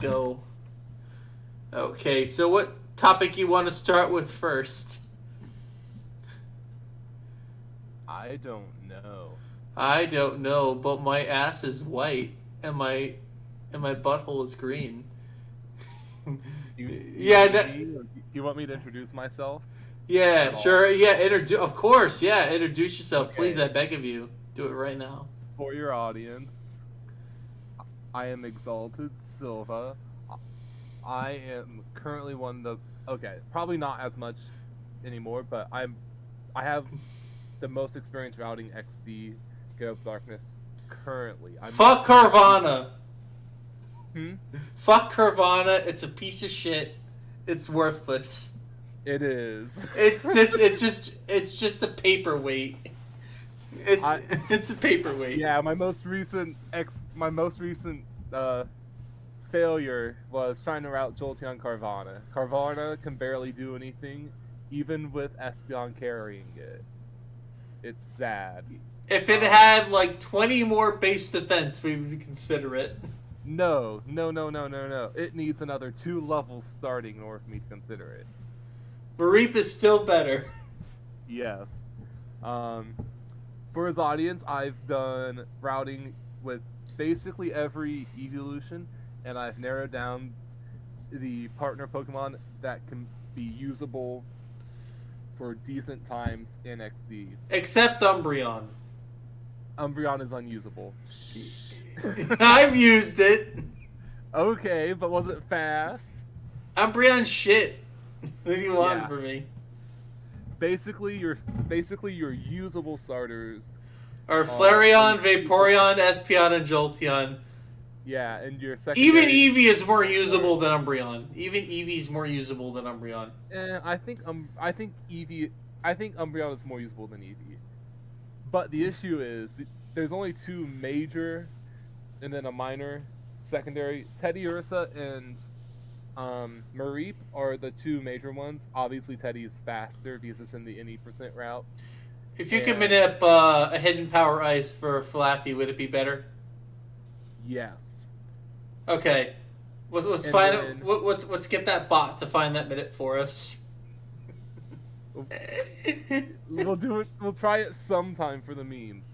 Go. Okay, so what topic you want to start with first? I don't know. I don't know, but my ass is white and my butthole is green. Do you yeah, need me? Or do you want me to introduce myself yeah, at all? sure. Yeah, of course. Yeah, introduce yourself, please. Okay. I beg of you. Do it right now. For your audience, I am Exalted Sillva. I am currently one of the probably not as much anymore, but I have the most experience routing XD Gate of Darkness currently. Fuck Carvana. Hmm? Fuck Carvana. It's a piece of shit. It's worthless. It is. It's just a paperweight. It's I it's a paperweight. Yeah, my most recent failure was trying to route Jolteon Carvana. Carvana can barely do anything, even with Espeon carrying it. It's sad. If it had like 20 more base defense, we would consider it. No, no, no, no, no, no. It needs another 2 levels starting in order for me to consider it. Mareep is still better. Yes. For his audience, I've done routing with basically every evolution, and I've narrowed down the partner Pokemon that can be usable for decent times in XD. Except Umbreon. Umbreon is unusable. I've used it. Okay, but was it fast? Umbreon's shit. What do you want Yeah. from me? Basically your usable starters Or are Flareon, Vaporeon, Espeon, and Jolteon. yeah, and your secondary. Even Eevee is more usable than Umbreon. Even Eevee's more usable than Umbreon. I think Umbreon is more usable than Eevee. But the issue is there's only 2 major and then a minor secondary. Teddiursa and Mareep are the 2 major ones. Obviously Teddy is faster because it's in the any percent route. If you could manip a hidden power ice for Flaffy, would it be better? Yes. Okay, let's find it. Let's get that bot to find that minute for us. We'll do it. We'll try it sometime for the memes,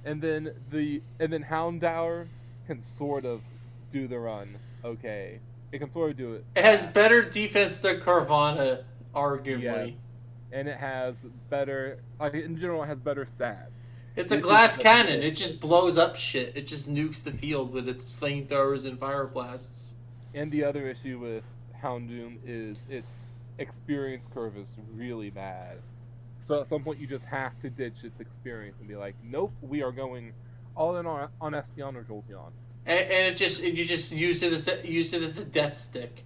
and then Houndour can sort of do the run. Okay, it can sort of do it. It has better defense than Carvana, arguably. Yes. And it has better, in general, it has better stats. It's a glass cannon. It just blows up shit. It just nukes the field with its flamethrowers and fire blasts. And the other issue with Houndoom is its experience curve is really bad. So at some point you just have to ditch its experience and be like, nope, we are going all in on Espeon or Jolteon. And you just use it as a death stick.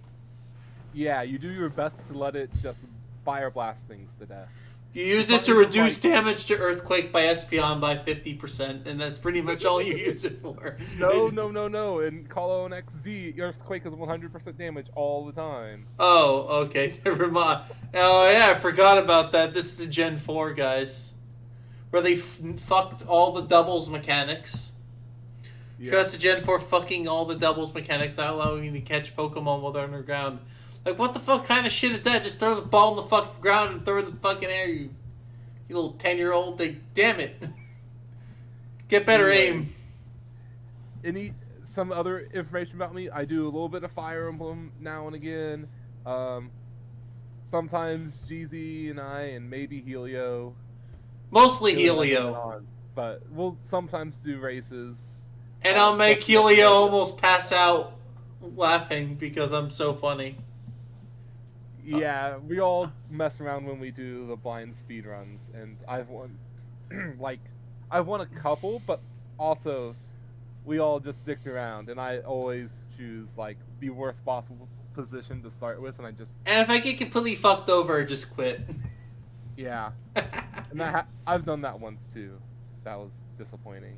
Yeah, you do your best to let it just fire blast things to death. You use it to reduce damage to Earthquake by Espeon by 50%, and that's pretty much all you use it for. No. In Call on XD, Earthquake is 100% damage all the time. Oh, okay. Never mind. Oh, yeah, I forgot about that. This is the Gen 4, guys. Where they fucked all the doubles mechanics. Yeah. Sure, that's the Gen 4 fucking all the doubles mechanics, not allowing you to catch Pokemon while they're underground. Like, what the fuck kind of shit is that? Just throw the ball in the fucking ground and throw it in the fucking air, you little 10-year-old thing. Damn it. Get better aim. Some other information about me, I do a little bit of Fire Emblem now and again. Sometimes GZ and I, and maybe Helio. Mostly Helio. But we'll sometimes do races. And I'll make Helio almost pass out laughing because I'm so funny. Yeah, we all mess around when we do the blind speedruns, and I've won, I've won a couple, but also we all just stick around, and I always choose the worst possible position to start with, and And if I get completely fucked over, I just quit. Yeah, and I've done that once too. That was disappointing.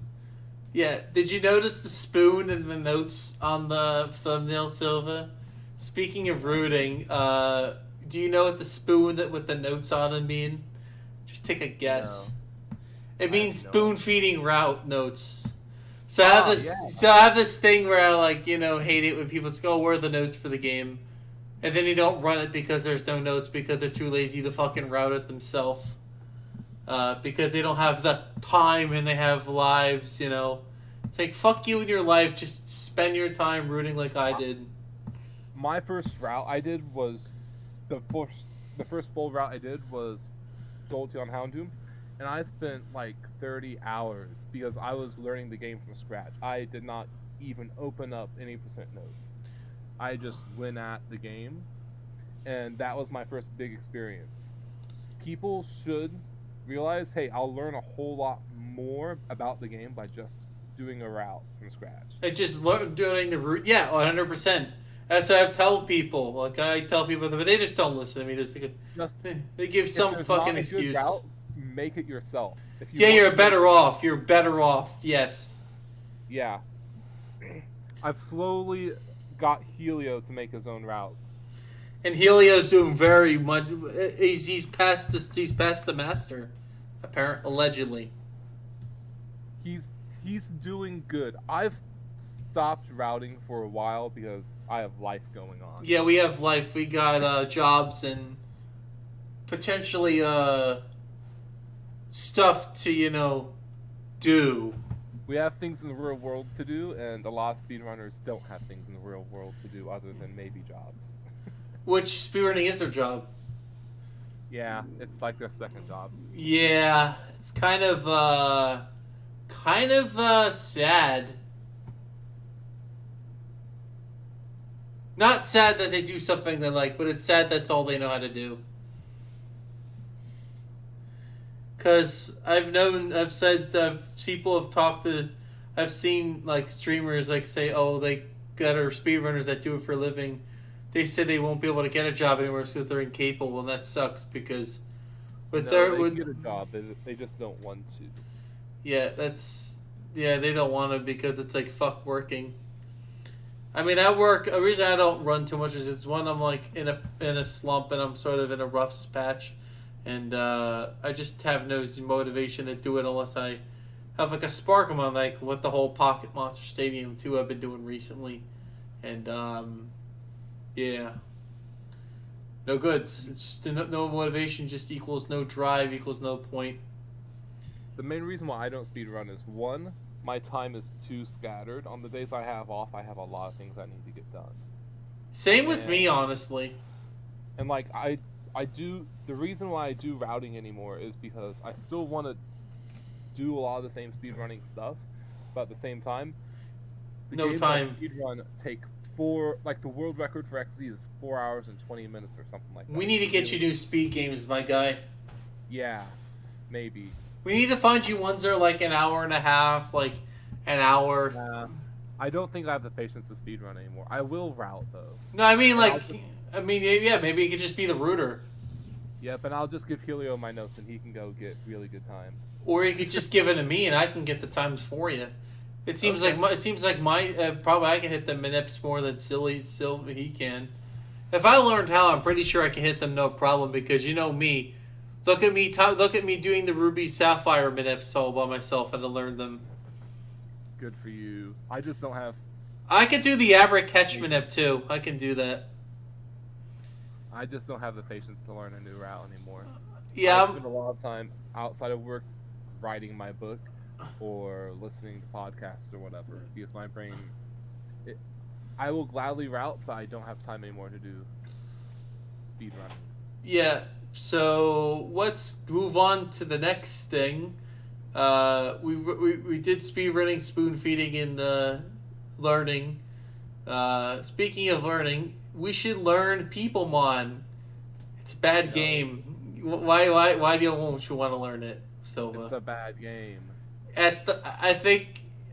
Yeah, did you notice the spoon in the notes on the thumbnail, Sillva? Speaking of rooting, do you know what the spoon with the notes on it mean? Just take a guess. No. It means spoon-feeding route notes. So I have this. Yeah. So I have this thing where I like hate it when people say, "Oh, where are the notes for the game?" And then you don't run it because there's no notes because they're too lazy to fucking route it themselves. Because they don't have the time and they have lives, It's like, fuck you and your life. Just spend your time rooting like I did. My first route I did was the first full route I did was Exalted on Houndoom, and I spent like 30 hours because I was learning the game from scratch. I did not even open up any percent notes. I just went at the game, and that was my first big experience. People should realize, hey, I'll learn a whole lot more about the game by just doing a route from scratch. And just doing the route, yeah, 100%. That's what I tell people. Like I tell people, but they just don't listen to me. They give some fucking excuse. Route, make it yourself. If you're better off. You're better off. Yes. Yeah. I've slowly got Helio to make his own routes. And Helio's doing very much. He's past the master, allegedly. He's doing good. I've stopped routing for a while because I have life going on. Yeah, we have life. We got jobs and potentially stuff to do. We have things in the real world to do, and a lot of speedrunners don't have things in the real world to do other than maybe jobs. Which speedrunning is their job. Yeah, it's like their second job. Yeah, it's kind of sad. Not sad that they do something they like, but it's sad that's all they know how to do. Because people have talked to, I've seen like streamers like say, oh, they that are speedrunners that do it for a living. They said they won't be able to get a job anywhere because they're incapable, and that sucks because they get a job, they just don't want to. Yeah, they don't want to because it's like fuck working. I mean, at work, the reason I don't run too much is it's one, I'm like in a slump and I'm sort of in a rough patch, and I just have no motivation to do it unless I have like a spark on, like with the whole Pocket Monster Stadium 2 I've been doing recently, and yeah, no goods. It's just no motivation just equals no drive equals no point. The main reason why I don't speedrun is one, my time is too scattered. On the days I have off, I have a lot of things I need to get done. Same with me, honestly. And like I do, the reason why I do routing anymore is because I still want to do a lot of the same speedrunning stuff, but at the same time, no time. Speedrun take the world record for XZ is 4 hours and 20 minutes or something like that. We need to get you new speed games, my guy. Yeah, maybe. We need to find you ones that are like an hour and a half, like an hour. I don't think I have the patience to speedrun anymore. I will route though. No, I mean yeah, maybe it could just be the router. Yep, and I'll just give Helio my notes and he can go get really good times. Or you could just give it to me and I can get the times for you. It seems like my probably I can hit the minutes more than Sillva he can. If I learned how, I'm pretty sure I can hit them no problem because you know me. Look at me doing the Ruby Sapphire minutes all by myself and to learn them. Good for you. I just don't have. I could do the Abra Catch minute too. I can do that. I just don't have the patience to learn a new route anymore. Yeah, I spend a lot of time outside of work writing my book or listening to podcasts or whatever because my brain. I will gladly route, but I don't have time anymore to do speedrunning. Yeah. So let's move on to the next thing. We did speedrunning, spoon feeding, and learning. Speaking of learning, we should learn Peoplemon. It's a bad game. Why don't you want to learn it, Sillva? It's a bad game. I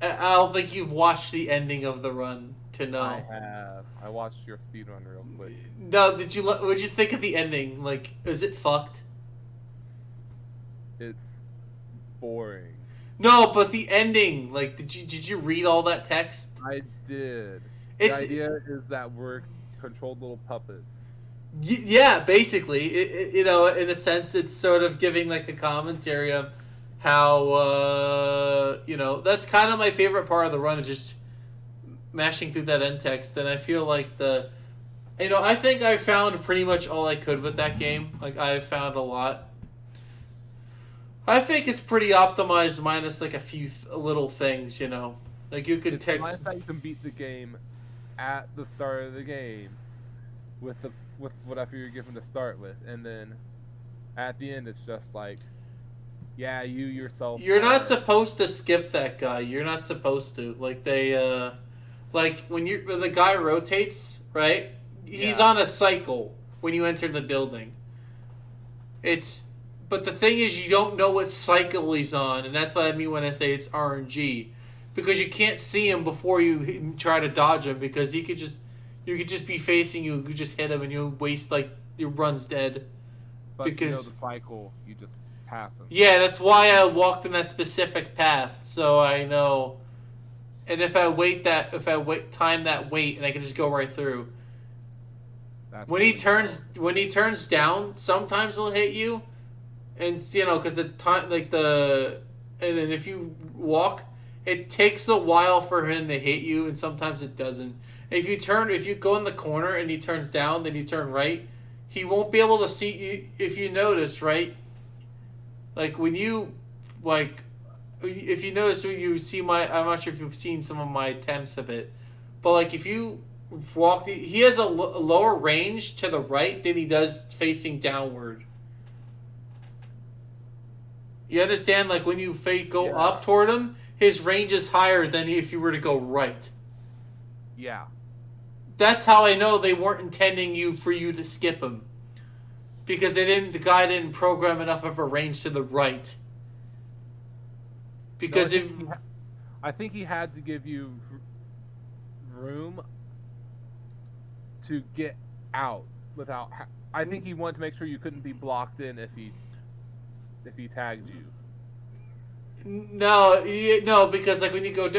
don't think you've watched the ending of the run to know. I have. I watched your speedrun real quick. No, what'd you think of the ending? Like, is it fucked? It's boring. No, but the ending, like, did you read all that text? I did. The idea is that we're controlled little puppets. Yeah, basically, in a sense, it's sort of giving like a commentary of, how that's kind of my favorite part of the run, is just mashing through that end text. And I feel like I think I found pretty much all I could with that game. Like, I found a lot. I think it's pretty optimized, minus like a few little things. Like you could text. Nice that you can beat the game at the start of the game with whatever you're given to start with, and then at the end it's just like, yeah, you yourself. You're not supposed to skip that guy. You're not supposed to. Like like when the guy rotates, right? He's on a cycle when you enter the building. But the thing is, you don't know what cycle he's on, and that's what I mean when I say it's RNG, because you can't see him before you try to dodge him, because you could just be facing you, you just hit him, and you waste like your run's dead. But because the cycle, you just pass him. Yeah, that's why I walked in that specific path, so I know. And if I time that wait, and I can just go right through. When he turns down, sometimes he'll hit you. And because the time, and then if you walk, it takes a while for him to hit you, and sometimes it doesn't. And if you go in the corner and he turns down, then you turn right, he won't be able to see you. If you notice, right, like when you if you notice, when you see I'm not sure if you've seen some of my attempts of it, but like if you walk, he has a lower range to the right than he does facing downward. You understand? Like when you go up toward him, his range is higher than if you were to go right. Yeah. That's how I know they weren't intending for you to skip him, because the guy didn't program enough of a range to the right. Because I think he had to give you room to get out without. I think he wanted to make sure you couldn't be blocked in if he tagged you. No, because like when you go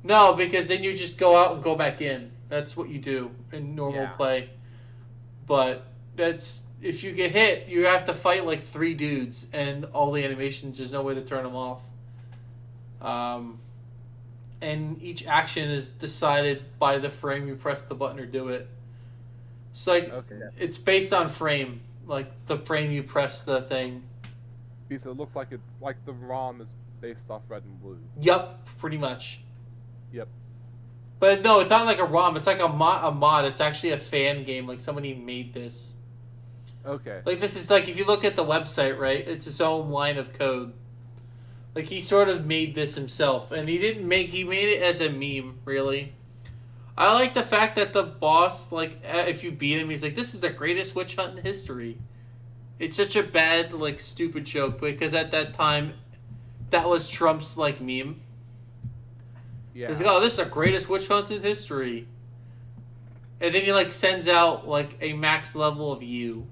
no, because then you just go out and go back in. That's what you do in normal play. But if you get hit, you have to fight like 3 dudes, and all the animations, there's no way to turn them off. And each action is decided by the frame you press the button or do it. So it's based on frame, like the frame you press the thing. So it looks like it's like the ROM is based off Red and Blue. Yep, pretty much. Yep. But no, it's not like a ROM. It's like a mod. It's actually a fan game. Like somebody made this. Okay. Like this is like, if you look at the website, right? It's his own line of code. Like he sort of made this himself, and he made it as a meme, really. I like the fact that the boss, like, if you beat him, he's like, "This is the greatest witch hunt in history." It's such a bad, like, stupid joke, because at that time, that was Trump's, like, meme. Yeah. He's like, "Oh, this is the greatest witch hunt in history." And then he, like, sends out, like, a max level of you,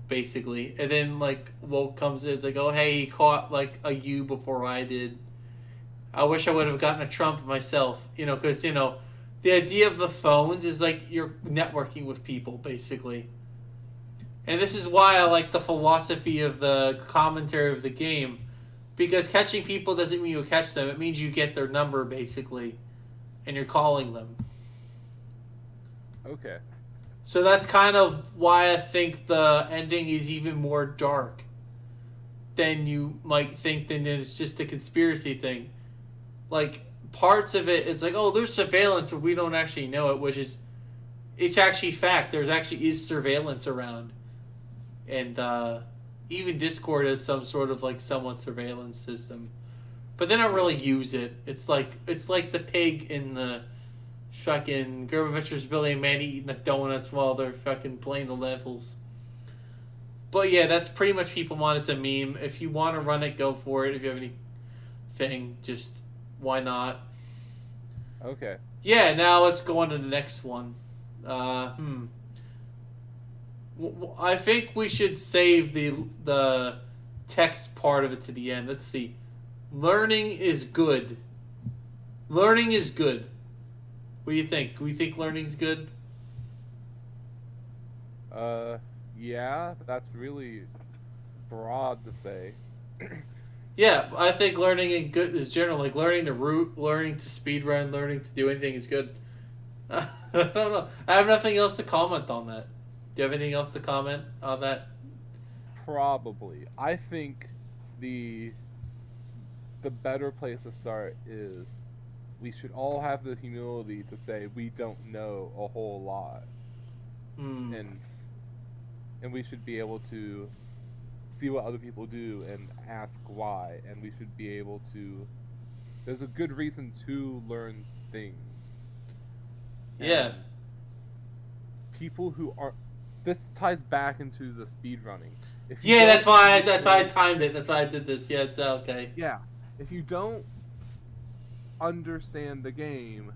basically. And then, like, Woke comes in, it's like, "Oh, hey, he caught, like, a you before I did. I wish I would have gotten a Trump myself." Because, the idea of the phones is, like, you're networking with people, basically. And this is why I like the philosophy of the commentary of the game. Because catching people doesn't mean you catch them. It means you get their number, basically. And you're calling them. Okay. So that's kind of why I think the ending is even more dark than you might think, than it's just a conspiracy thing. Like, parts of it is like, oh, there's surveillance, but we don't actually know it, which is, it's actually fact. There's actually is surveillance around. And even Discord has some sort of like somewhat surveillance system, but they don't really use it. It's like the pig in the fucking Gerber-Ventures Billy and Mandy eating the donuts while they're fucking playing the levels. But yeah, that's pretty much Peoplemon. It's a meme. If you want to run it, go for it. If you have anything, just why not? Okay. Yeah. Now let's go on to the next one. I think we should save the text part of it to the end. Let's see. Learning is good. Learning is good. What do you think? Do we think learning's good? Yeah, that's really broad to say. Yeah, I think learning is general. Like learning to route, learning to speedrun, learning to do anything is good. I don't know. I have nothing else to comment on that. Do you have anything else to comment on that? Probably. I think the better place to start is we should all have the humility to say we don't know a whole lot. Hmm. And we should be able to see what other people do and ask why, and we should be able to there's a good reason to learn things. Yeah. And people who are this ties back into the speed running. Yeah, that's why I timed it. That's why I did this. Yeah, it's okay. Yeah. If you don't understand the game,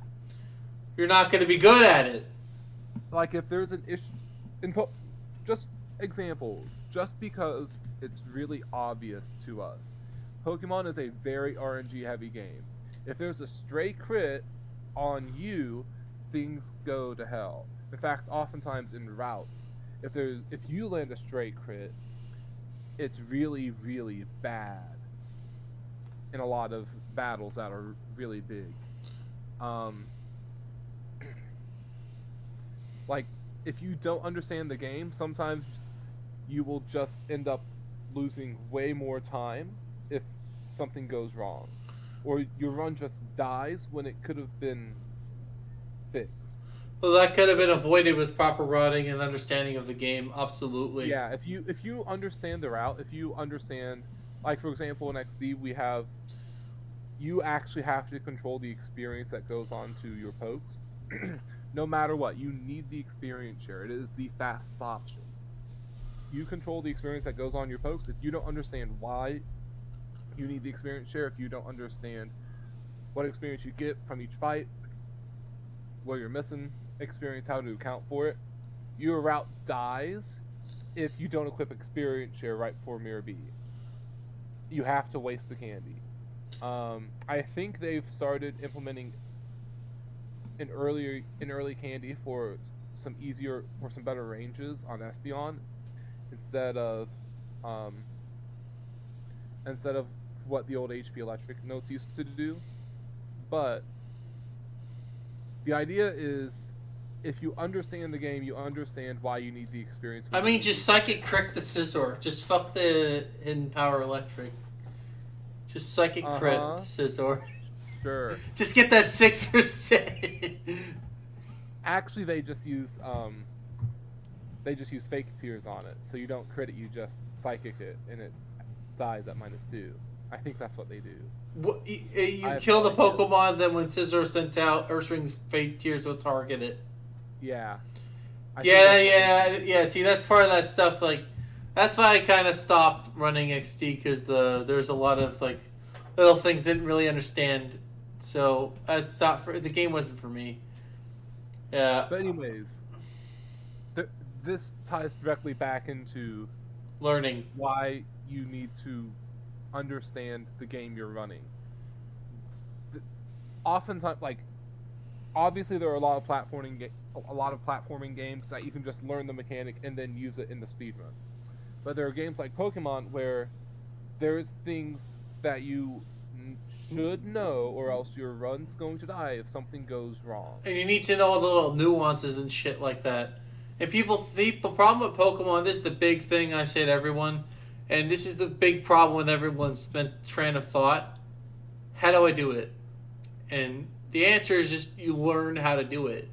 You're not going to be good at it. like if there's an issue just example, just because it's really obvious to us, Pokemon is a very RNG heavy game. If there's a stray crit on you, things go to hell. In fact, oftentimes in routes, if you land a stray crit, it's really, really bad in a lot of battles that are really big. Like, if you don't understand the game, sometimes you will just end up losing way more time if something goes wrong. Or your run just dies when it could have been fixed. Well, that could have been avoided with proper routing and understanding of the game. Absolutely. Yeah, if you understand the route, if you understand, like for example in XD you actually have to control the experience that goes on to your pokes. No matter what, you need the experience share. It is the fast option. You control the experience that goes on your pokes. If you don't understand why you need the experience share, if you don't understand what experience you get from each fight, where you're missing experience, how to account for it, your route dies if you don't equip experience share right before Mirror B. You have to waste the candy. I think they've started implementing an early candy for some easier or some better ranges on Espeon instead of what the old HP Electric notes used to do. But the idea is, if you understand the game, you understand why you need the experience. I mean, just Psychic Crit the Scizor. Just fuck the Hidden Power Electric. Just Psychic Crit the Scizor. Sure. Just get that 6%. Actually, they just use fake tears on it, so you don't crit it, you just psychic it, and it dies at -2. I think that's what they do. What, you kill the Pokemon, then when Scizor sent out, Ursaring's fake tears will target it. Yeah. Yeah. See, that's part of that stuff. Like, that's why I kind of stopped running XD, because there's a lot of like little things I didn't really understand. So it's not the game wasn't for me. Yeah. But anyways, this ties directly back into learning why you need to understand the game you're running. Oftentimes, like, obviously there are a lot of platforming games that you can just learn the mechanic and then use it in the speedrun. But there are games like Pokemon where there's things that you should know, or else your run's going to die if something goes wrong. And you need to know all the little nuances and shit like that. And people think the problem with Pokemon, this is the big thing I say to everyone, and this is the big problem with everyone's train of thought. How do I do it? And the answer is just you learn how to do it.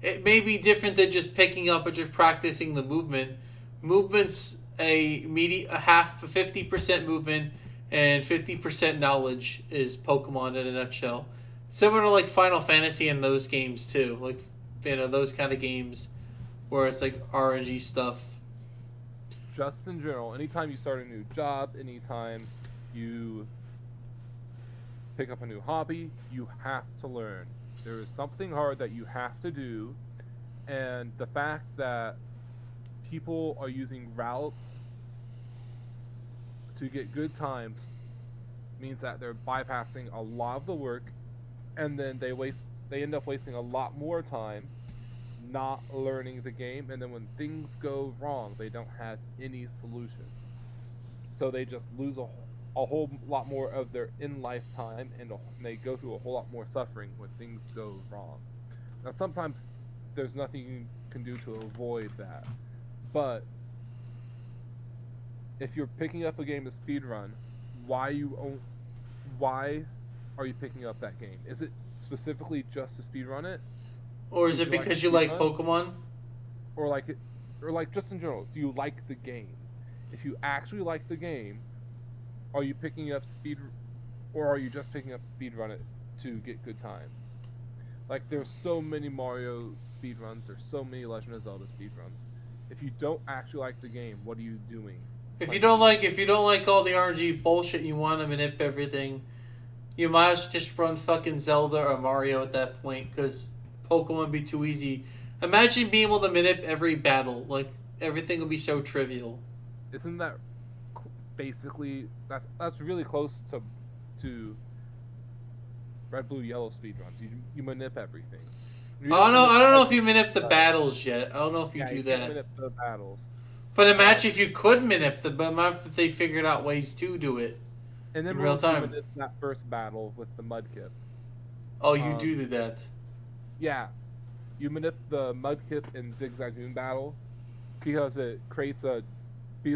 It may be different than just picking up or just practicing the movement. Movement's a 50% movement and 50% knowledge is Pokemon in a nutshell. Similar to like Final Fantasy and those games too. Like, those kind of games where it's like RNG stuff. Just in general, anytime you start a new job, anytime you pick up a new hobby, you have to learn. There is something hard that you have to do, and the fact that people are using routes to get good times means that they're bypassing a lot of the work, and then they end up wasting a lot more time not learning the game, and then when things go wrong, they don't have any solutions. So they just lose a whole lot more of their in-life time, and they go through a whole lot more suffering when things go wrong. Now, sometimes there's nothing you can do to avoid that, but if you're picking up a game to speedrun, why are you picking up that game? Is it specifically just to speedrun it? Or is it because you like Pokemon? Or like just in general, do you like the game? If you actually like the game, are you picking up or are you just picking up speedrun it to get good times? Like, there's so many Mario speedruns, there's so many Legend of Zelda speedruns. If you don't actually like the game, what are you doing? If you don't like all the RNG bullshit, you want to manip everything, you might as well just run fucking Zelda or Mario at that point, because Pokemon would be too easy. Imagine being able to manip every battle. Like, everything would be so trivial. Isn't that basically that's really close to red, blue, yellow speedruns? You manip everything. I don't know if you manip the battles yet. I don't know if you do that. Manip the battles. But imagine if you could manip them. But imagine if they figured out ways to do it and then in real time. Manip that first battle with the Mudkip. Oh, you do that. Yeah, you manip the Mudkip in Zigzagoon battle because it creates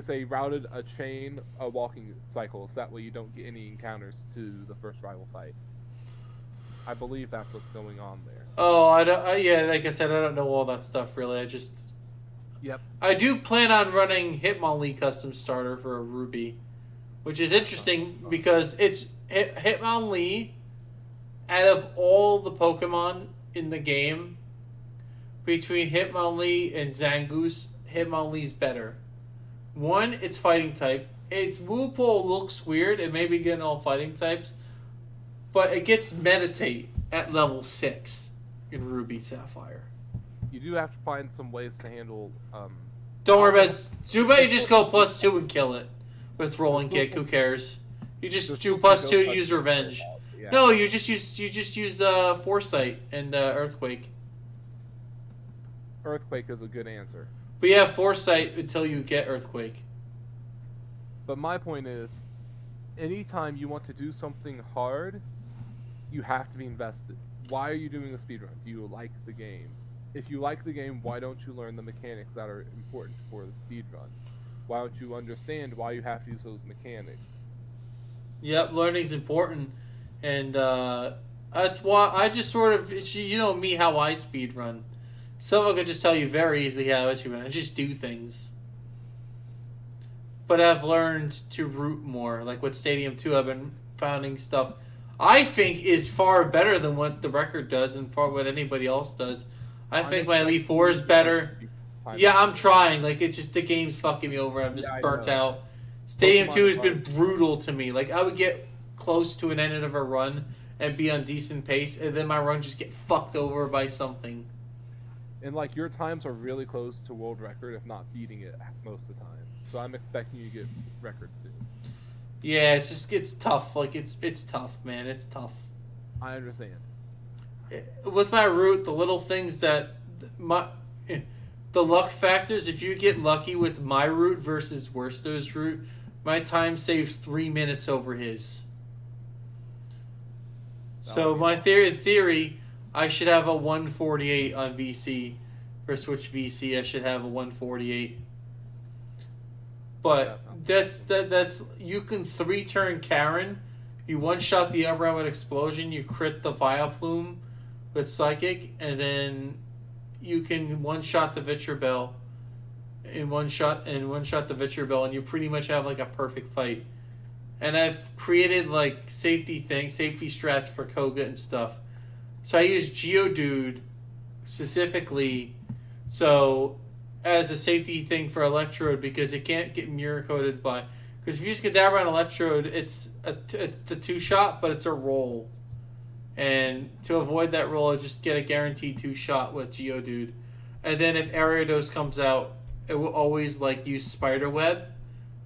they routed a chain of walking cycles. That way you don't get any encounters to the first rival fight. I believe that's what's going on there. Oh, yeah, like I said, I don't know all that stuff really. Yep. I do plan on running Hitmonlee custom starter for a Ruby, which is interesting because it's Hitmonlee. Out of all the Pokemon in the game, between Hitmonlee and Zangoose, Hitmonlee's better. One, it's fighting type. Its move pool looks weird. It may be getting all fighting types, but it gets Meditate at level 6 in Ruby Sapphire. You do have to find some ways to handle. Don't worry about it. Zubat, you just go +2 and kill it with Rolling Kick. Who cares? You just do +2, use Revenge. Yeah. No, you just use Foresight and Earthquake. Earthquake is a good answer. But you have Foresight until you get Earthquake. But my point is, anytime you want to do something hard, you have to be invested. Why are you doing a speedrun? Do you like the game? If you like the game, why don't you learn the mechanics that are important for the speedrun? Why don't you understand why you have to use those mechanics? Yep, learning's important. And that's why I just sort of, you know me, how I speedrun. Sillva could just tell you very easily how I speedrun. I just do things. But I've learned to root more. Like with Stadium 2, I've been finding stuff I think is far better than what the record does and far what anybody else does. I think my Elite 4 is better. Yeah, I'm trying. Like, it's just the game's fucking me over. I'm just burnt out. Stadium 2 has been brutal to me. Like, I would get close to an end of a run and be on decent pace, and then my run just get fucked over by something. And, like, your times are really close to world record, if not beating it most of the time. So I'm expecting you to get record soon. Yeah, it's tough. Like, it's tough, man. It's tough. I understand. With my route, the little things that... The luck factors, if you get lucky with my route versus Worcester's route, my time saves 3 minutes over his. So my theory, I should have a 148 on VC. For Switch VC, I should have a 148. But that's you can 3-turn Karen, you one-shot the Umbreon with Explosion, you crit the Vileplume with Psychic, and then you can one-shot the Victreebel and one-shot the Victreebel, and you pretty much have like a perfect fight. And I've created like safety strats for Koga and stuff. So I use Geodude specifically as a safety thing for Electrode, because it can't get mirror coated by... Because if you use Kadabra on Electrode, it's the 2-shot, but it's a roll. And to avoid that roll, I just get a guaranteed 2-shot with Geodude. And then if Ariados comes out, it will always like use Spiderweb,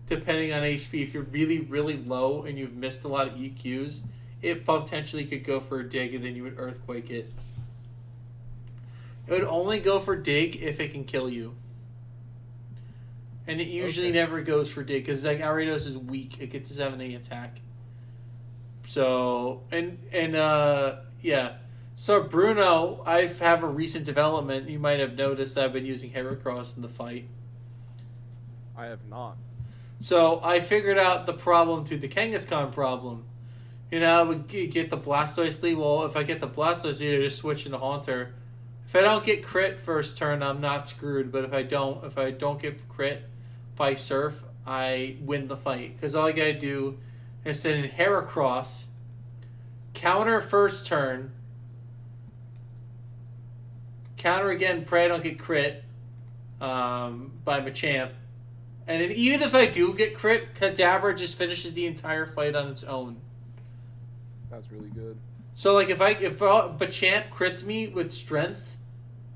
depending on HP. If you're really, really low and you've missed a lot of EQs, it potentially could go for a dig, and then you would Earthquake it. It would only go for dig if it can kill you. And it usually never goes for dig because like Ariados is weak. It gets a 7A attack. So yeah. So Bruno, I have a recent development. You might have noticed I've been using Heracross in the fight. I have not. So I figured out the problem to the Kangaskhan problem. I would get the Blastoise lead. Well, if I get the Blastoise lead, I just switch into Haunter. If I don't get crit first turn, I'm not screwed. But if I don't get crit by Surf, I win the fight. Because all I gotta do is send in Heracross, counter first turn, counter again, pray I don't get crit by Machamp. And then even if I do get crit, Kadabra just finishes the entire fight on its own. That's really good. So like if Machamp crits me with strength,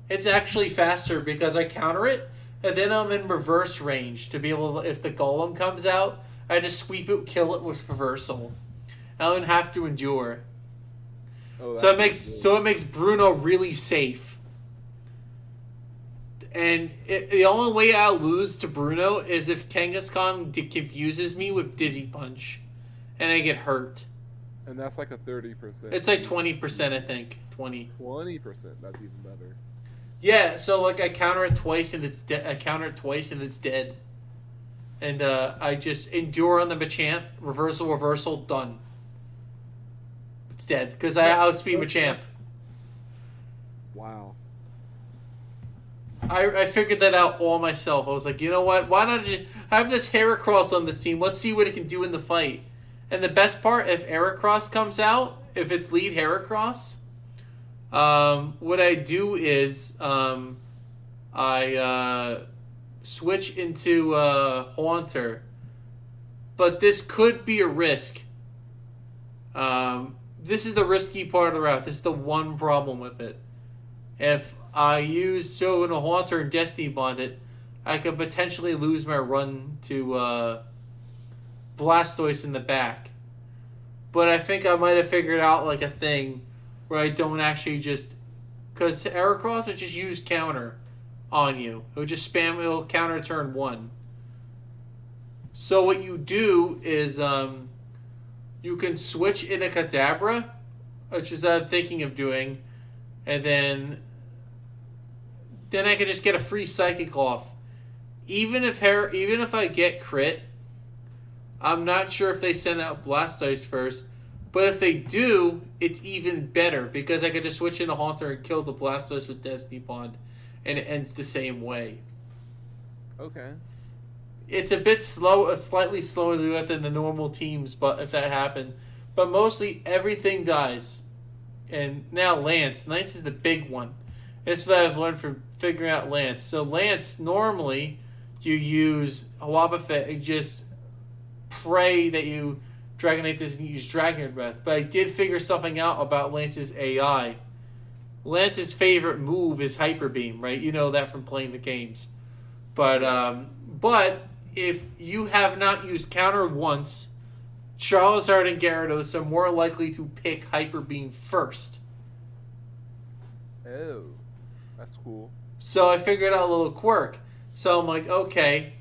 it's actually faster because I counter it, and then I'm in reverse range to be able to, if the Golem comes out, I just sweep it, kill it with reversal. I don't have to endure. So it makes Bruno really safe. And the only way I'll lose to Bruno is if Kangaskhan confuses me with Dizzy Punch, and I get hurt. And that's like a 30%. It's like 20%, I think. 20. 20%. That's even better. Yeah, so like I counter it twice and it's dead. And I just endure on the Machamp, reversal, done. It's dead because I outspeed Machamp. Wow. I figured that out all myself. I was like, you know what? Why not just have this Heracross on this team? Let's see what it can do in the fight. And the best part, if Heracross comes out, if it's lead Heracross, what I do is I switch into Haunter. But this could be a risk. This is the risky part of the route. This is the one problem with it. If I use in a Haunter and Destiny Bond it, I could potentially lose my run to Blastoise in the back. But I think I might have figured out like a thing where I don't actually just... Because Heracross would just use counter on you. It would just spam, it'll counter turn 1. So what you do is you can switch into Kadabra, which is what I'm thinking of doing, and then I could just get a free Psychic off. Even if I get crit, I'm not sure if they send out Blastoise first, but if they do, it's even better because I could just switch into Haunter and kill the Blastoise with Destiny Bond, and it ends the same way. Okay. It's a bit slow, slightly slower to do it than the normal teams, but if that happened. But mostly everything dies. And now Lance is the big one. That's what I've learned from figuring out Lance. So Lance, normally, you use Wobbuffet and just pray that you Dragonite doesn't use Dragon Breath. But I did figure something out about Lance's AI. Lance's favorite move is Hyper Beam, right? You know that from playing the games. But if you have not used counter once, Charizard and Gyarados are more likely to pick Hyper Beam first. Oh, that's cool. So I figured out a little quirk. So I'm like, okay,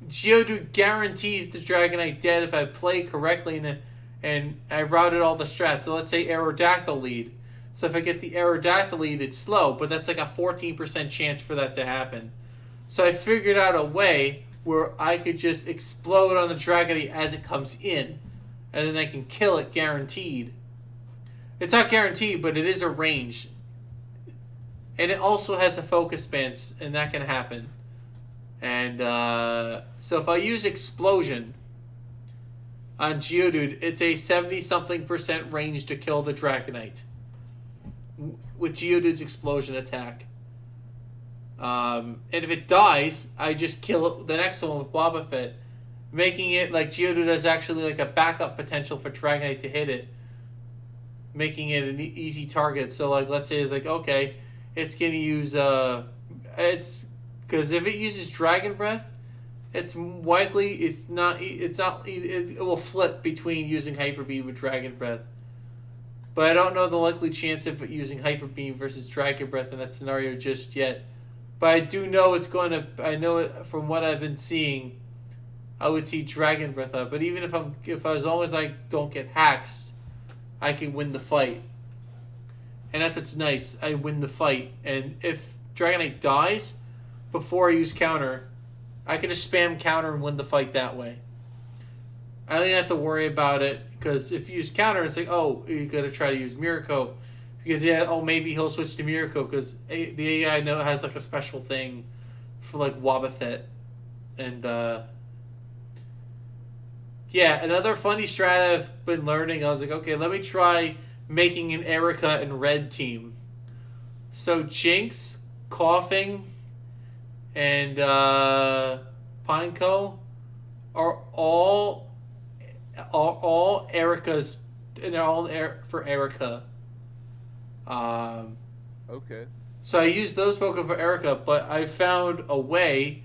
Geodude guarantees the Dragonite dead if I play correctly and I routed all the strats. So let's say Aerodactyl lead. So if I get the Aerodactyl lead, it's slow, but that's like a 14% chance for that to happen. So I figured out a way where I could just explode on the Dragonite as it comes in, and then I can kill it guaranteed. It's not guaranteed, but it is a range. And it also has a focus band, and that can happen. And so if I use Explosion on Geodude, it's a 70-something% range to kill the Dragonite with Geodude's Explosion attack. And if it dies, I just kill it, the next one with Wobbuffet, making it like Geodude has actually like a backup potential for Dragonite to hit it, making it an easy target. So like, let's say it's like, okay, it's gonna use it's because if it uses Dragon Breath, it's likely it will flip between using Hyper Beam with Dragon Breath. But I don't know the likely chance of it using Hyper Beam versus Dragon Breath in that scenario just yet. But I do know it's going to. I know it from what I've been seeing. I would see Dragon Breath up. But even if as long as I don't get hacks, I can win the fight. And that's what's nice. I win the fight, and if Dragonite dies before I use counter, I can just spam counter and win the fight that way. I don't even have to worry about it, because if you use counter, it's like, oh, you gotta try to use Miracle. Because, maybe he'll switch to Miracle, because the AI has, like, a special thing for, like, Wobbuffet. And, another funny strat I've been learning, I was like, okay, let me try making an Erica and Red team. So, Jinx, Coughing, and, Pineco are all Erica's, and they're all for Erica. Okay. So I used those Pokemon for Erica, but I found a way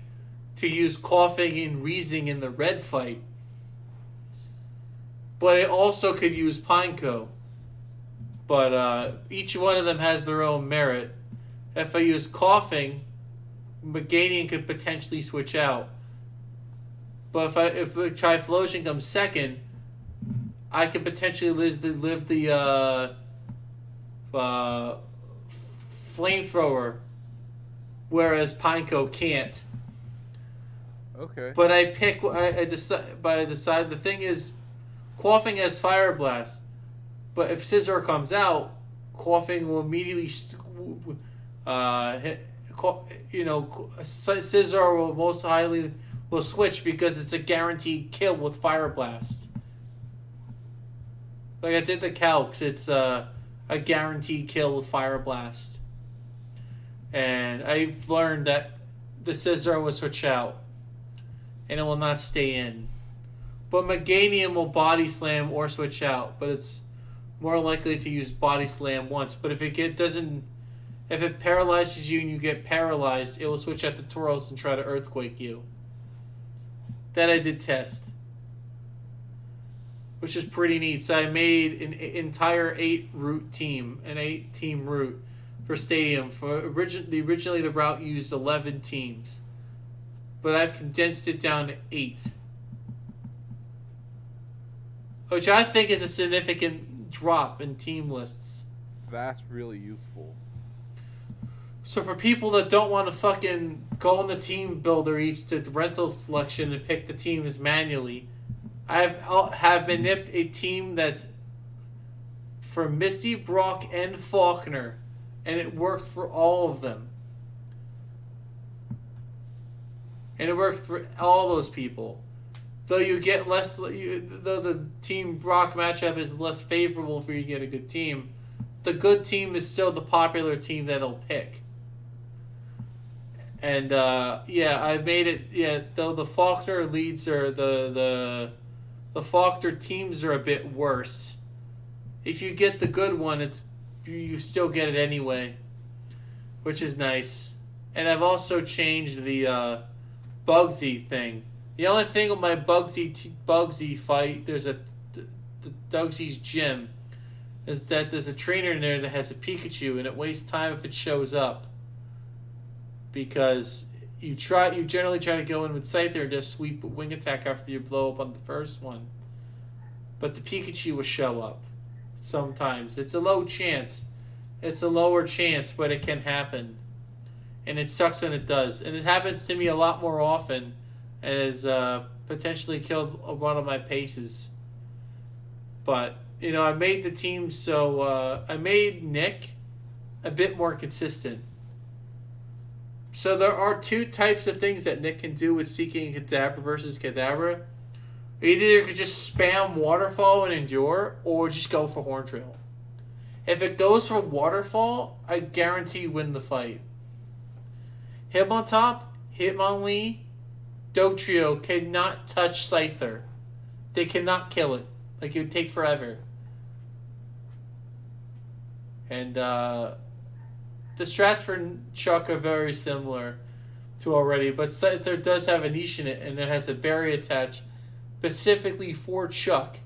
to use Coughing and Wheezing in the red fight. But I also could use Pineco. But each one of them has their own merit. If I use Coughing, Meganium could potentially switch out. But if Typhlosion comes second, I could potentially live the Flamethrower, whereas Pineco can't. Okay. But I decide the thing is, Coughing has Fire Blast, but if Scizor comes out, Coughing will immediately Scizor will most highly will switch because it's a guaranteed kill with Fire Blast. Like I did the calcs, it's a guaranteed kill with Fire Blast. And I've learned that the Scizor will switch out, and it will not stay in. But Meganium will Body Slam or switch out, but it's more likely to use Body Slam once. But if it paralyzes you and you get paralyzed, it will switch out to Tauros and try to Earthquake you. That I did test, which is pretty neat. So I made an entire 8-route team, an 8-team route for Stadium. Originally the route used 11 teams, but I've condensed it down to 8, which I think is a significant drop in team lists. That's really useful. So for people that don't want to fucking go in the team builder each to the rental selection and pick the teams manually, I have been nipped a team that's for Misty, Brock, and Faulkner, and it works for all of them. And it works for all those people. Though you get less, though the Team Brock matchup is less favorable for you to get a good team, the good team is still the popular team that they'll pick. And I've made it. Though the Faulkner leads are the Faulkner teams are a bit worse. If you get the good one, you still get it anyway, which is nice. And I've also changed the Bugsy thing. The only thing with my Bugsy fight, there's the Bugsy's gym, is that there's a trainer in there that has a Pikachu, and it wastes time if it shows up. Because you generally try to go in with Scyther and just sweep a Wing Attack after you blow up on the first one. But the Pikachu will show up sometimes. It's a low chance. It's a lower chance, but it can happen. And it sucks when it does. And it happens to me a lot more often, and has potentially killed one of my paces. But, I made the team so I made Nick a bit more consistent. So there are 2 types of things that Nick can do with Seeking and Kadabra versus Kadabra. Either you could just spam Waterfall and Endure, or just go for Horn Drill. If it goes for Waterfall, I guarantee win the fight. Hitmontop, Hitmonlee, Dotrio cannot touch Scyther. They cannot kill it. Like, it would take forever. And, the strats for Chuck are very similar to already, but Scyther does have a niche in it, and it has a berry attached specifically for Chuck.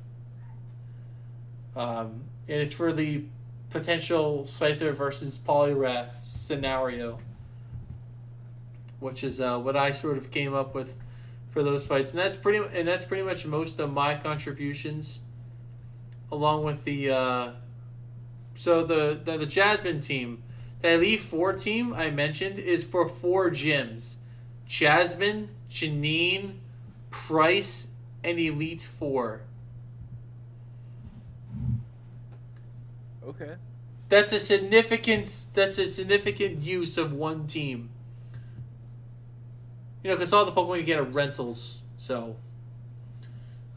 and it's for the potential Scyther versus Poliwrath scenario, which is what I sort of came up with for those fights, and that's pretty much most of my contributions, along with the the Jasmine team. The Elite Four team I mentioned is for 4 gyms: Jasmine, Janine, Price, and Elite Four. Okay. That's a significant use of one team. Because all the Pokemon you get are rentals, so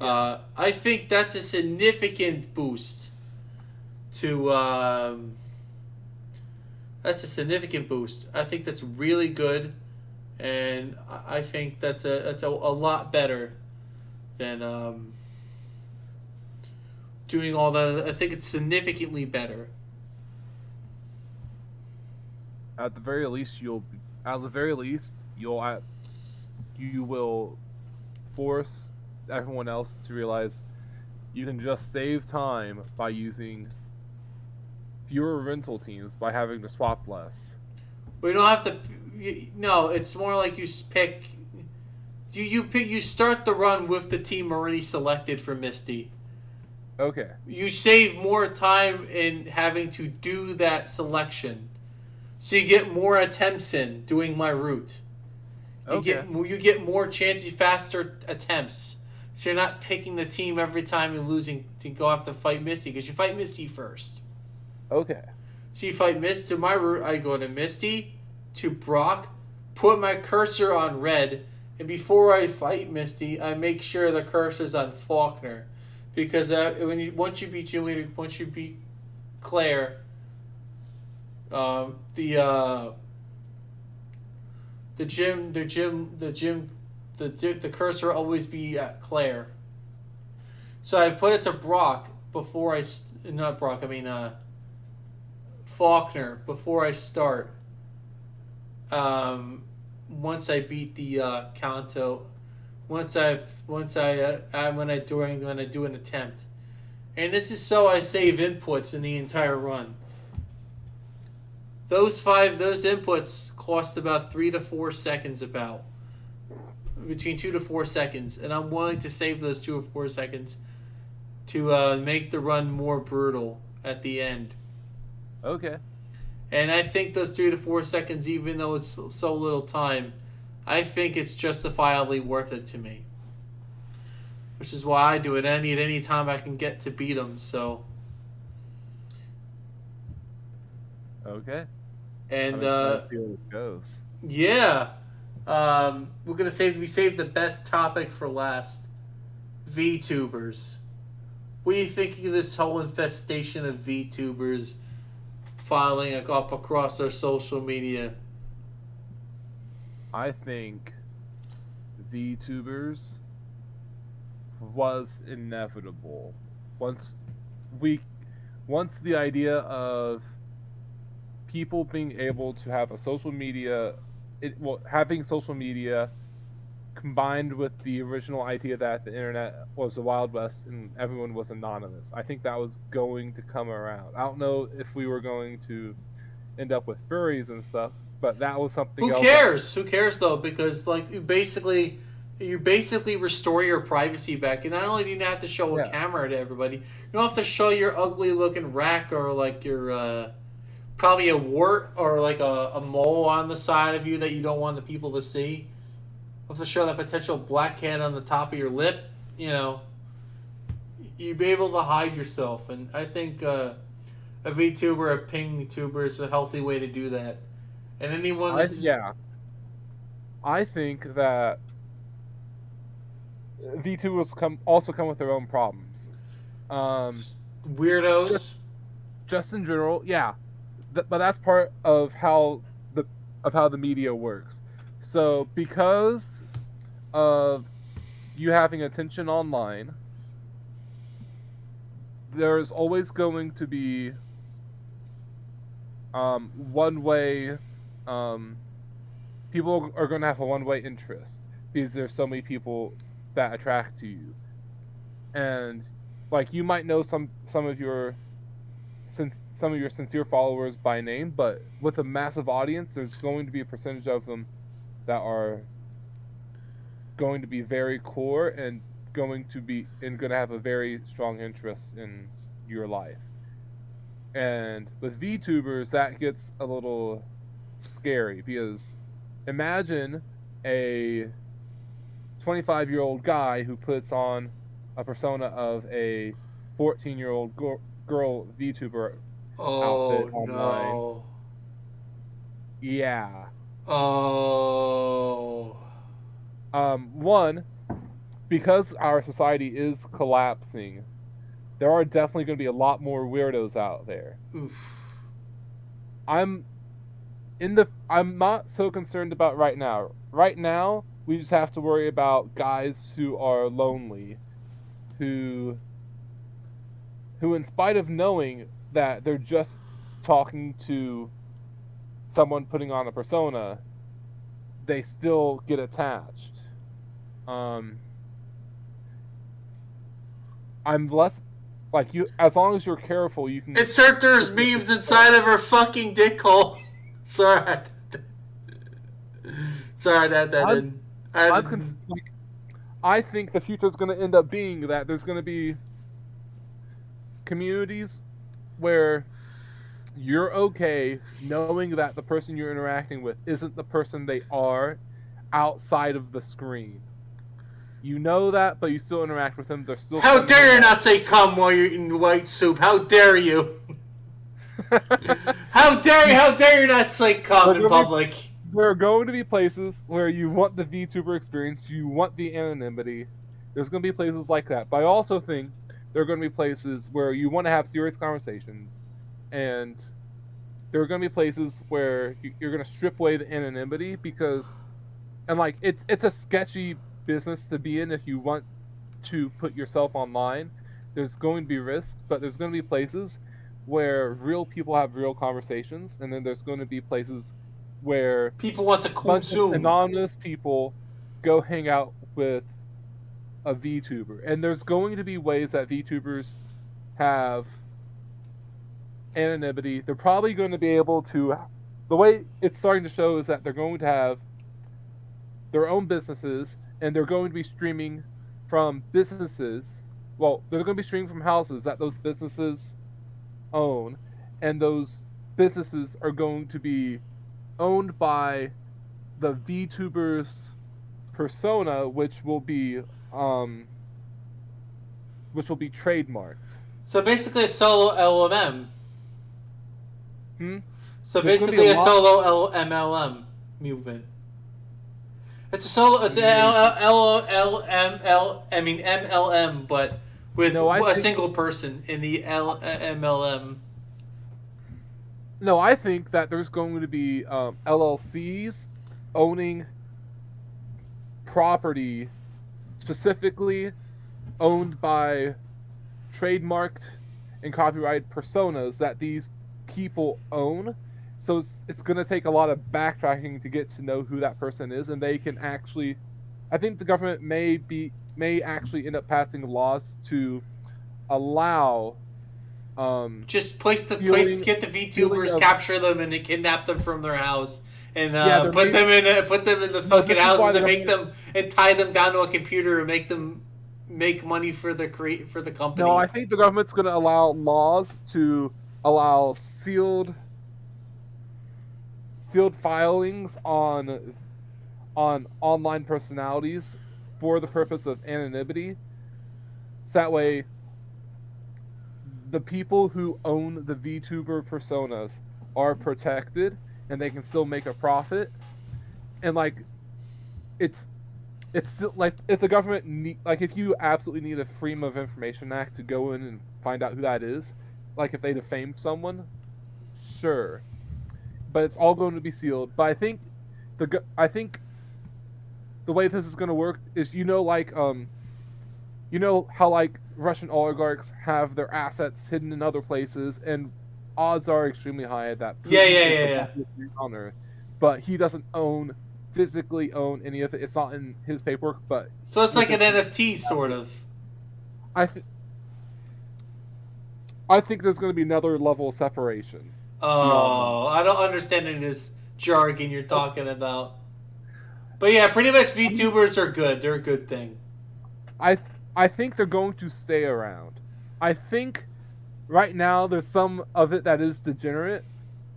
I think that's a significant boost to. That's a significant boost. I think that's really good, and I think that's a lot better than doing all that. I think it's significantly better. At the very least, you will force everyone else to realize you can just save time by using fewer rental teams by having to swap less. We don't have to. No, it's more like you pick. You start the run with the team already selected for Misty. Okay. You save more time in having to do that selection, so you get more attempts in doing my route. You get more chances, faster attempts. So you're not picking the team every time you're losing to go have to fight Misty, because you fight Misty first. Okay. So you fight Misty. To my route, I go to Misty, to Brock, put my cursor on Red, and before I fight Misty, I make sure the cursor's on Faulkner, because once you beat Claire, the cursor will always be at Claire. So I put it to Brock before Faulkner before I start. Once I beat the Kanto, when I do an attempt, and this is so I save inputs in the entire run. Those inputs cost about 3 to 4 seconds, between 2 to 4 seconds, and I'm willing to save those 2 or 4 seconds to make the run more brutal at the end. Okay. And I think those 3 to 4 seconds, even though it's so little time, I think it's justifiably worth it to me. Which is why I do it. I need any time I can get to beat them. So. Okay. And I'm excited to see where this goes. Yeah, we saved the best topic for last. VTubers. What do you think of this whole infestation of VTubers filing up across our social media? I think VTubers was inevitable. Once the idea of people being able to have a social media, having social media combined with the original idea that the internet was the Wild West and everyone was anonymous, I think that was going to come around. I don't know if we were going to end up with furries and stuff, but that was something else. Who cares though? Because you basically restore your privacy back. And not only do you not have to show a camera to everybody, you don't have to show your ugly looking rack or your probably a wart or a mole on the side of you that you don't want the people to see. You have to show that potential blackhead on the top of your lip. You'd be able to hide yourself. And I think a VTuber, a ping tuber is a healthy way to do that. And anyone I think that VTubers also come with their own problems. Weirdos. Just in general, yeah. But that's part of how the media works. So because of you having attention online, there's always going to be one-way. People are going to have a one-way interest because there's so many people that attract to you, and you might know some of your some of your sincere followers by name, but with a massive audience, there's going to be a percentage of them that are going to be very core and going to have a very strong interest in your life. And with VTubers, that gets a little scary because imagine a 25-year-old guy who puts on a persona of a 14-year-old girl VTuber outfit online. No. Yeah. Oh. One, because our society is collapsing, there are definitely going to be a lot more weirdos out there. Oof. I'm not so concerned about right now. Right now, we just have to worry about guys who are lonely, who in spite of knowing that they're just talking to someone putting on a persona, they still get attached. I'm less like you. As long as you're careful, you can insert there's memes inside of her fucking dick hole. Sorry. Sorry that didn't. I think the future is going to end up being that there's going to be communities where you're okay knowing that the person you're interacting with isn't the person they are outside of the screen. You know that, but you still interact with them. They're still. How dare you not say "come" while you're eating white soup? How dare you? How dare you not say "come" in public? There are going to be places where you want the VTuber experience, you want the anonymity. There's going to be places like that. But I also think there are going to be places where you want to have serious conversations, and there are going to be places where you're going to strip away the anonymity because, and like it's a sketchy business to be in if you want to put yourself online. There's going to be risk, but there's going to be places where real people have real conversations, and then there's going to be places where people want to consume. Anonymous people go hang out with a VTuber, and there's going to be ways that VTubers have anonymity. They're probably going to be able to. The way it's starting to show is that they're going to have their own businesses, and they're going to be streaming from businesses. Well, they're going to be streaming from houses that those businesses own, and those businesses are going to be owned by the VTuber's persona, which will be trademarked. So basically, a solo LMM. So There's basically, a solo MLM movement. It's a solo. It's MLM, but with a single person in the MLM. No, I think that there's going to be LLCs owning property specifically owned by trademarked and copyrighted personas that these people own. So it's going to take a lot of backtracking to get to know who that person is, and they can actually. I think the government may actually end up passing laws to allow. Just get the VTubers, capture them, and kidnap them from their house, and put them in the fucking houses and make them and tie them down to a computer and make them make money for the company. No, I think the government's going to allow laws to allow sealed filings on online personalities for the purpose of anonymity. So that way, the people who own the VTuber personas are protected, and they can still make a profit. And like, it's still like if the government if you absolutely need a Freedom of Information Act to go in and find out who that is, like if they defamed someone, sure, but it's all going to be sealed. But I think the way this is going to work is how like Russian oligarchs have their assets hidden in other places, and odds are extremely high that yeah. on Earth, but he doesn't physically own any of it. It's not in his paperwork, but so it's like an NFT sort of. I think there's going to be another level of separation. Oh, I don't understand any of this jargon you're talking about. But yeah, pretty much VTubers are good. They're a good thing. I I think they're going to stay around. I think right now there's some of it that is degenerate,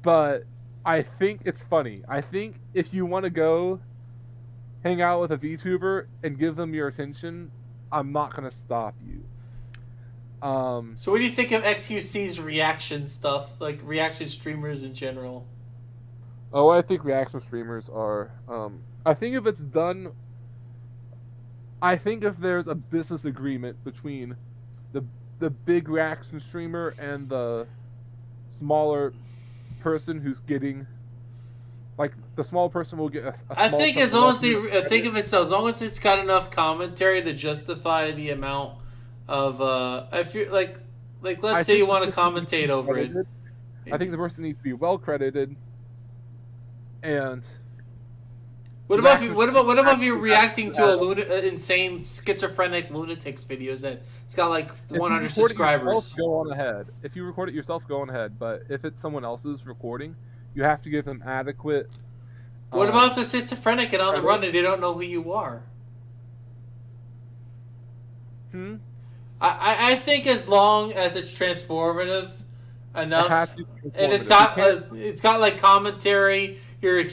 but I think it's funny. I think if you want to go hang out with a VTuber and give them your attention, I'm not going to stop you. So what do you think of XQC's reaction stuff, like reaction streamers in general? Oh, I think reaction streamers are. I think if it's done, I think if there's a business agreement between the the big reaction streamer and the smaller person who's getting, like, the small person will get a I small think chunk as of long as revenue. I think if it's as long as it's got enough commentary to justify the amount of I feel like I let's say think you the want to person needs to commentate be over it. credited. I think the person needs to be well credited, and reaction What streamers about if you're actually have reacting to to a have. insane schizophrenic lunatics videos that it's got like If you 100 record it yourself, subscribers? go on ahead. If you record it yourself, go on ahead. But if it's someone else's recording, you have to give them adequate. What about if they're schizophrenic and on the Credit. run and they don't know who you are? Hmm. I think as long as it's transformative It enough, has to be and informative. it's got like commentary. You're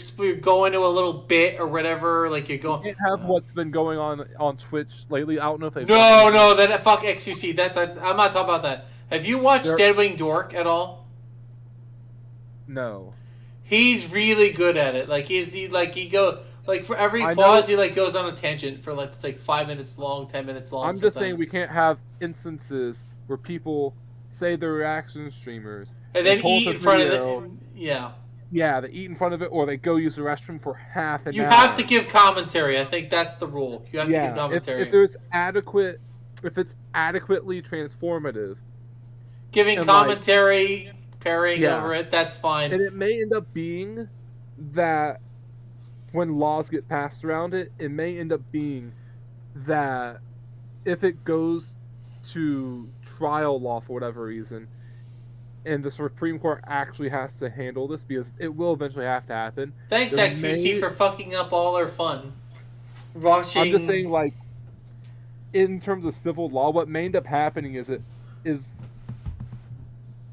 going to a little bit or whatever. Like you're You going. can't have what's been going on Twitch lately. I don't know if they've. No, that fuck XUC. I'm not talking about that. Have you watched They're- Deadwing Dork at all? No. He's really good at it. Like he go like for every I pause know- he like goes on a tangent for like it's like 5 minutes long, 10 minutes long. I'm just saying sometimes. we can't have instances where people say they're reaction streamers and then hold eat the in front video. of it. Yeah. Yeah, they eat in front of it, or they go use the restroom for half an You hour. have to give commentary. I think that's the rule. You have to give Yeah, commentary. if there's adequate, if it's adequately transformative, Giving and, commentary, parrying Yeah. over it, that's fine. and it may end up being that when laws get passed around it, it may end up being that if it goes to trial law for whatever reason, and the Supreme Court actually has to handle this because it will eventually have to happen. Thanks, there XUC, may- for fucking up all our fun. Watching. I'm just saying, like, in terms of civil law, what may end up happening is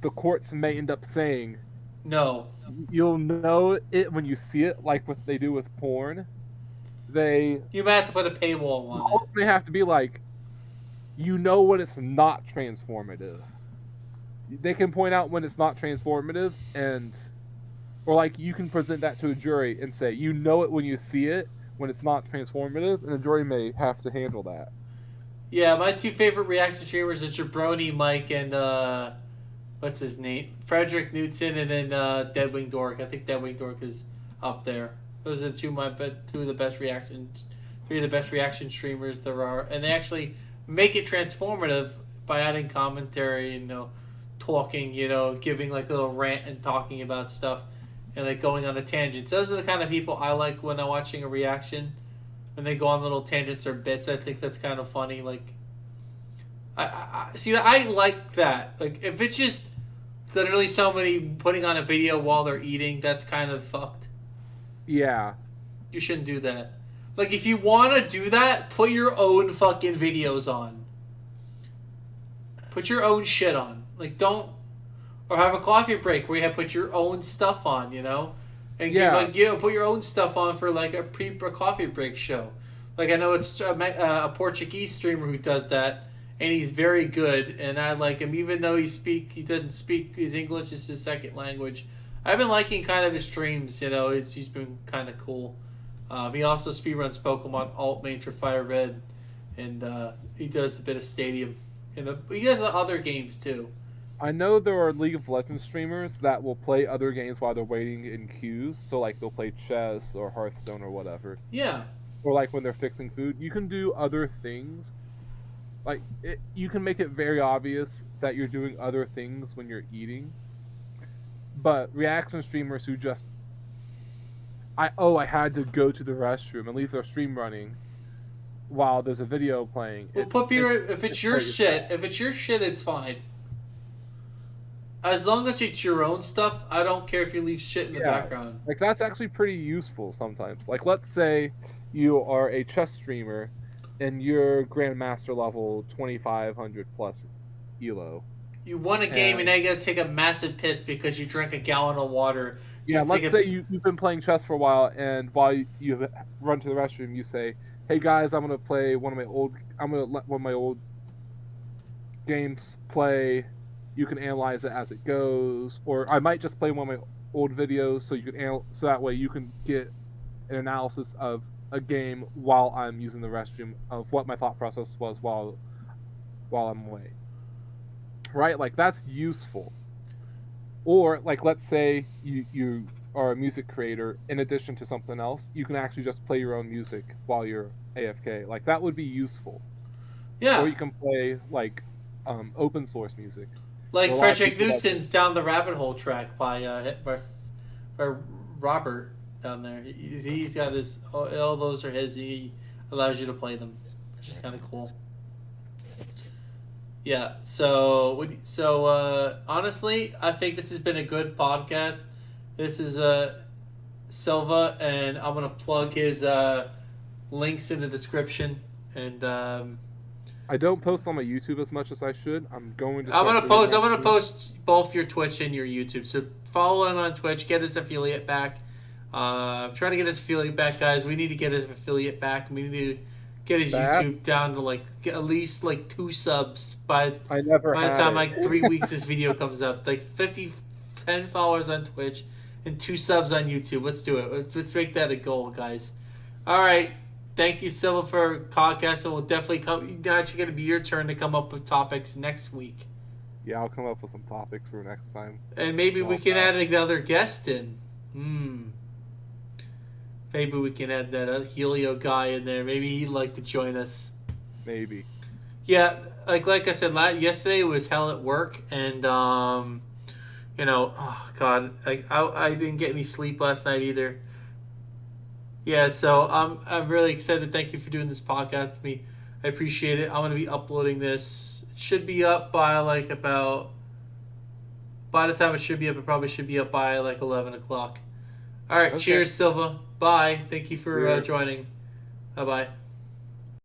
the courts may end up saying No. you'll know it when you see it, like what they do with porn. They You might have to put a paywall on it. have to be like, you know when it's not transformative. They can point out when it's not transformative, or like you can present that to a jury and say, you know it when you see it, when it's not transformative, and the jury may have to handle that. Yeah, my two favorite reaction streamers are Jabroni Mike and what's his name? Frederick Knudsen, and then Deadwing Dork. I think Deadwing Dork is up there. Those are two of the best reactions, three of the best reaction streamers there are, and they actually make it transformative by adding commentary and talking, giving like a little rant and talking about stuff, and like going on a tangent. Those are the kind of people I like when I'm watching a reaction. When they go on little tangents or bits, I think that's kind of funny. Like, I see. I like that. Like, if it's just literally somebody putting on a video while they're eating, that's kind of fucked. Yeah. You shouldn't do that. Like, if you want to do that, put your own fucking videos on. Put your own shit on. Like, don't... Or have a coffee break where you have put your own stuff on, And put your own stuff on for, like, a coffee break show. Like, I know it's a Portuguese streamer who does that, and he's very good, and I like him, even though he doesn't speak, his English is his second language. I've been liking kind of his streams, he's been kind of cool. He also speedruns Pokemon alt mains for Fire Red, and he does a bit of Stadium. He does other games too. I know there are League of Legends streamers that will play other games while they're waiting in queues, so like they'll play chess or Hearthstone or whatever. Yeah. Or like when they're fixing food. You can do other things. Like, you can make it very obvious that you're doing other things when you're eating. But reaction streamers who just... I had to go to the restroom and leave their stream running while there's a video playing. Well, if it's your shit, it's fine. as long as it's your own stuff, I don't care if you leave shit in the background. Like, that's actually pretty useful sometimes. Like, let's say you are a chess streamer and you're Grandmaster level 2500 plus ELO. You won a game and now you gotta take a massive piss because you drank a gallon of water. Yeah, let's say you've been playing chess for a while, and while you run to the restroom, you say, "Hey guys, I'm gonna play I'm gonna let one of my old games play. You can analyze it as it goes, or I might just play one of my old videos so you can so that way you can get an analysis of a game while I'm using the restroom of what my thought process was while I'm away." Right? Like, that's useful. Or, like, let's say you are a music creator in addition to something else. You can actually just play your own music while you're AFK. Like, that would be useful. Yeah. Or you can play, like, open source music. Like Frederick Knutson's Down the Rabbit Hole track by Robert down there. He's got his... All those are his. He allows you to play them, which is kind of cool. Yeah, so honestly, I think this has been a good podcast. This is Sillva, and I'm gonna plug his links in the description. And I don't post on my YouTube as much as I should. I'm gonna post both your Twitch and your YouTube. So follow him on Twitch. Get his affiliate back. I'm trying to get his affiliate back, guys. We need to get his affiliate back. We need to get his YouTube down to at least 2 subs by the time 3 weeks this video comes up. 10 followers on Twitch and 2 subs on YouTube. Let's do it. Let's make that a goal, guys. All right. Thank you, Sillva, for podcast. We'll definitely come. It's going to be your turn to come up with topics next week. Yeah, I'll come up with some topics for next time. And maybe we can add another guest in. Maybe we can add that Helio guy in there. Maybe he'd like to join us. Maybe. Yeah, like I said, yesterday was hell at work, and oh God, I didn't get any sleep last night either. Yeah, so I'm really excited. Thank you for doing this podcast with me. I appreciate it. I'm gonna be uploading this. It should be up by by the time it should be up, it probably should be up by 11 o'clock. All right, okay. Cheers, Sillva. Bye. Thank you for joining. Bye-bye.